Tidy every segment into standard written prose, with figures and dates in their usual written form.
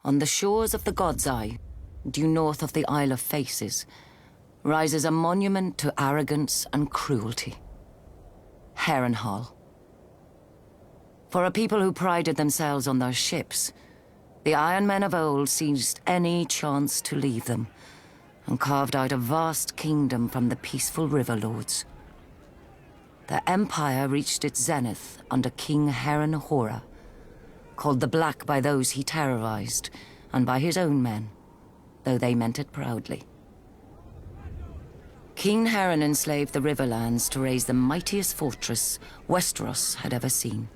On the shores of the God's Eye, due north of the Isle of Faces, rises a monument to arrogance and cruelty. Harrenhall. For a people who prided themselves on their ships, the Iron Men of old seized any chance to leave them and carved out a vast kingdom from the peaceful river lords. Their empire reached its zenith under King Harrenhall, called the Black by those he terrorized and by his own men, though they meant it proudly. King Harren enslaved the Riverlands to raise the mightiest fortress Westeros had ever seen.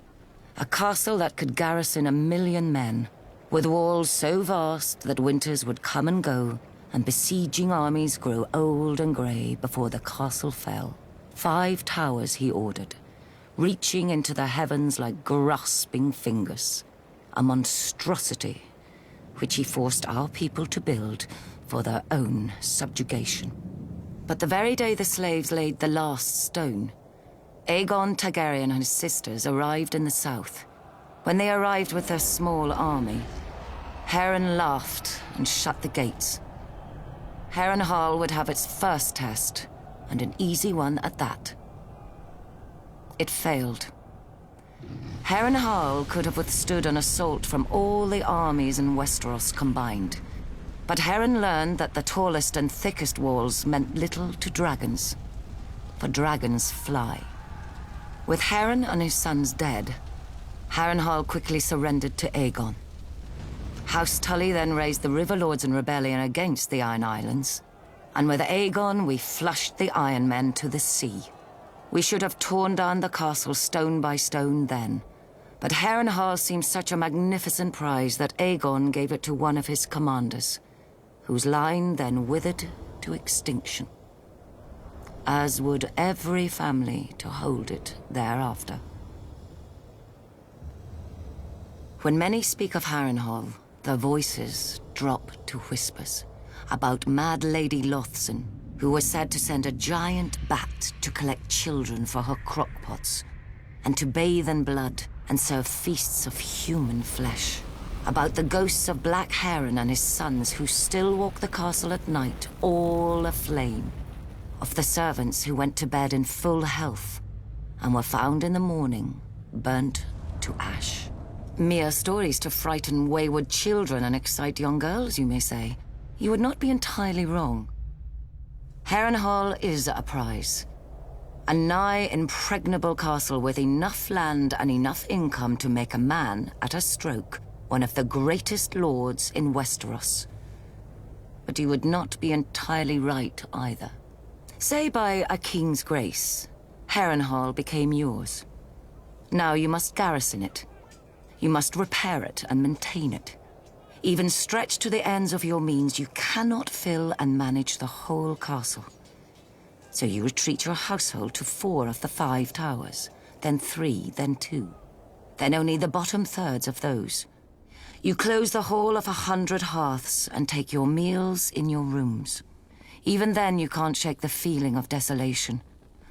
A castle that could garrison 1 million men, with walls so vast that winters would come and go, and besieging armies grow old and grey before the castle fell. 5 towers he ordered, reaching into the heavens like grasping fingers. A monstrosity which he forced our people to build for their own subjugation. But the very day the slaves laid the last stone, Aegon Targaryen and his sisters arrived in the south. When they arrived with their small army, Harren laughed and shut the gates. Harrenhal would have its first test, and an easy one at that. It failed. Harrenhal could have withstood an assault from all the armies in Westeros combined. But Harren learned that the tallest and thickest walls meant little to dragons, for dragons fly. With Harren and his sons dead, Harrenhal quickly surrendered to Aegon. House Tully then raised the River Lords in rebellion against the Iron Islands, and with Aegon we flushed the Iron Men to the sea. We should have torn down the castle stone by stone then, but Harrenhal seemed such a magnificent prize that Aegon gave it to one of his commanders, whose line then withered to extinction, as would every family to hold it thereafter. When many speak of Harrenhal, their voices drop to whispers about Mad Lady Lothson, who was said to send a giant bat to collect children for her crockpots, and to bathe in blood and serve feasts of human flesh. About the ghosts of Black Harren and his sons who still walk the castle at night, all aflame. Of the servants who went to bed in full health and were found in the morning, burnt to ash. Mere stories to frighten wayward children and excite young girls, you may say. You would not be entirely wrong. Harrenhal is a prize. A nigh impregnable castle with enough land and enough income to make a man, at a stroke, one of the greatest lords in Westeros. But you would not be entirely right either. Say by a king's grace, Harrenhal became yours. Now you must garrison it. You must repair it and maintain it. Even stretched to the ends of your means, you cannot fill and manage the whole castle. So you retreat your household to 4 of the 5 towers, then 3, then 2, then only the bottom thirds of those. You close the hall of 100 hearths and take your meals in your rooms. Even then you can't shake the feeling of desolation,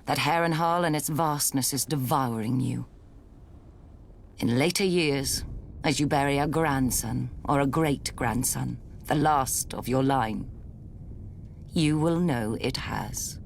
that Harrenhal and its vastness is devouring you. In later years, as you bury a grandson or a great-grandson, the last of your line, you will know it has.